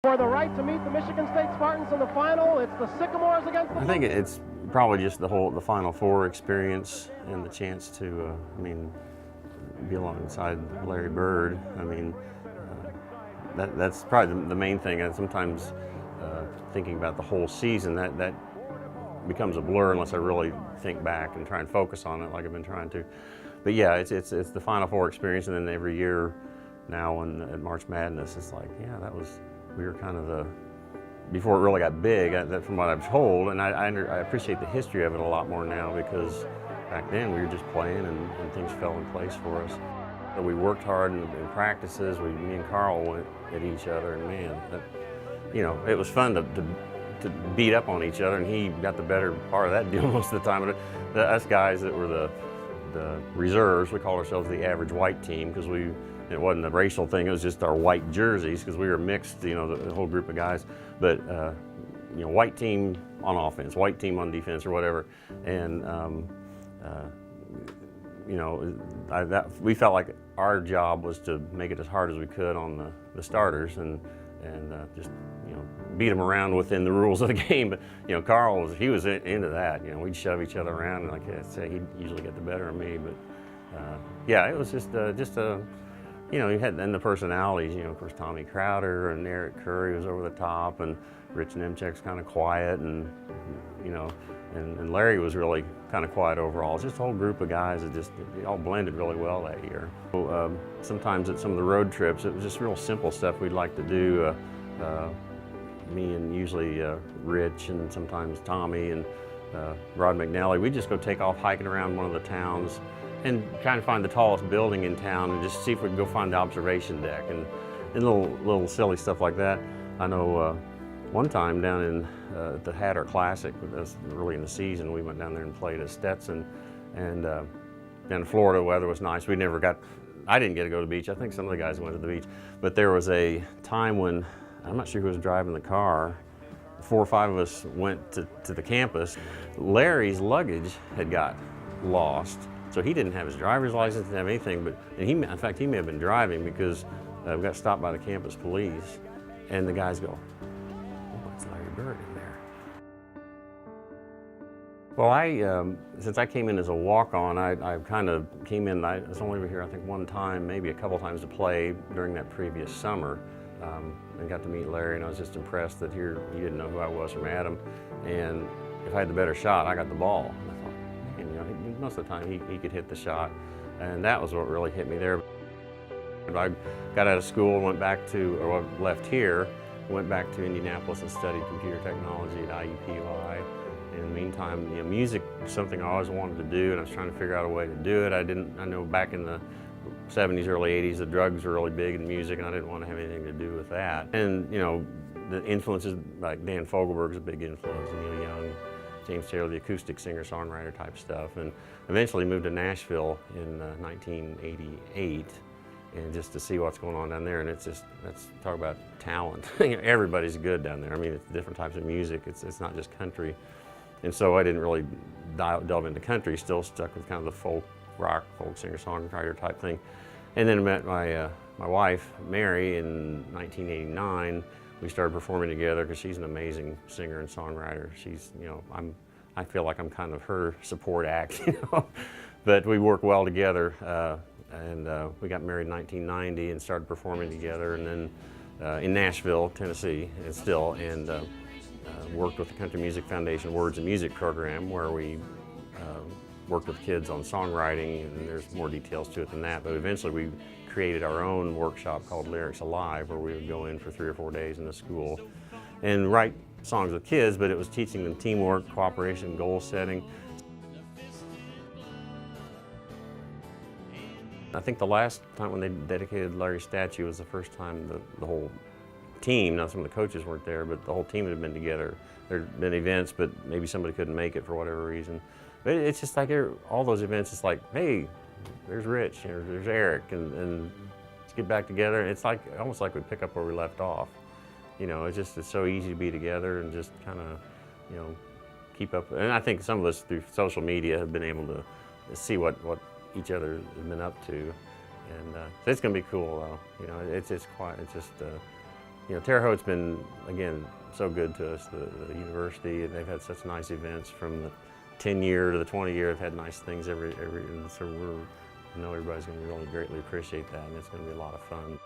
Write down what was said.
For the right to meet the Michigan State Spartans in the final, it's the Sycamores against the... I think it's probably just the Final Four experience and the chance to, be alongside Larry Bird. That's probably the main thing. And sometimes thinking about the whole season, that becomes a blur unless I really think back and try and focus on it like I've been trying to. But yeah, it's the Final Four experience, and then every year now at March Madness, it's like, yeah, we were kind of before it really got big, from what I've told, and I appreciate the history of it a lot more now, because back then we were just playing and things fell in place for us. So we worked hard in practices. Me and Carl went at each other, and man, it was fun to beat up on each other, and he got the better part of that deal most of the time. But us guys that were the reserves, we called ourselves the average white team, because it wasn't a racial thing, it was just our white jerseys, because we were mixed, the whole group of guys. But, white team on offense, white team on defense, or whatever. And, we felt like our job was to make it as hard as we could on the starters and just, beat them around within the rules of the game. But, Carl was into that. We'd shove each other around, and like I say, he'd usually get the better of me. But, yeah, it was just you had then the personalities, of course, Tommy Crowder and Eric Curry was over the top, and Rich Nemchek's kind of quiet, and and Larry was really kind of quiet overall. It's just a whole group of guys that they all blended really well that year. So, sometimes at some of the road trips, it was just real simple stuff we'd like to do. Me and usually Rich, and sometimes Tommy and Rod McNally, we'd just go take off hiking around one of the towns and kind of find the tallest building in town and just see if we could go find the observation deck and little silly stuff like that. I know one time down in the Hatter Classic, that's early in the season, we went down there and played at Stetson, and down in Florida, weather was nice. I didn't get to go to the beach. I think some of the guys went to the beach, but there was a time when, I'm not sure who was driving the car, 4 or 5 of us went to the campus. Larry's luggage had got lost. So he didn't have his driver's license, didn't have anything, in fact, he may have been driving, because we got stopped by the campus police, and the guys go, "Oh, it's Larry Bird in there." Well, since I came in as a walk-on, I kind of came in, I was only over here, I think, one time, maybe a couple times to play during that previous summer, and got to meet Larry, and I was just impressed that here, he didn't know who I was from Adam, and if I had the better shot, I got the ball. Most of the time he could hit the shot, and that was what really hit me there. I got out of school and left here, went back to Indianapolis and studied computer technology at IUPUI. In the meantime, music was something I always wanted to do, and I was trying to figure out a way to do it. I know back in the 70s, early 80s, the drugs were really big in music, and I didn't want to have anything to do with that. And the influences, like Dan Fogelberg's a big influence, Neil Young, James Taylor, the acoustic singer-songwriter type stuff, and eventually moved to Nashville in 1988, and just to see what's going on down there. And let's talk about talent. Everybody's good down there. It's different types of music. It's not just country, and so I didn't really delve into country. Still stuck with kind of the folk rock, folk singer-songwriter type thing. And then I met my wife Mary in 1989. We started performing together because she's an amazing singer and songwriter. She's, I feel like I'm kind of her support act, But we work well together, and we got married in 1990 and started performing together, and then in Nashville, Tennessee, and worked with the Country Music Foundation Words and Music program, where we worked with kids on songwriting, and there's more details to it than that, but eventually we created our own workshop called Lyrics Alive, where we would go in for 3 or 4 days in the school and write songs with kids, but it was teaching them teamwork, cooperation, goal setting. I think the last time when they dedicated Larry's statue was the first time the whole team, now some of the coaches weren't there, but the whole team had been together. There had been events, but maybe somebody couldn't make it for whatever reason. But it's just like all those events, it's like, hey, there's Rich, there's Eric, and let's get back together. It's like almost like we pick up where we left off. It's so easy to be together and just kind of, keep up. And I think some of us through social media have been able to see what each other has been up to, and so it's going to be cool though. It's just You know, Terre Haute's been, again, so good to us, the university. They've had such nice events from the 10-year to the 20-year. They've had nice things every, and so I know everybody's going to really greatly appreciate that, and it's going to be a lot of fun.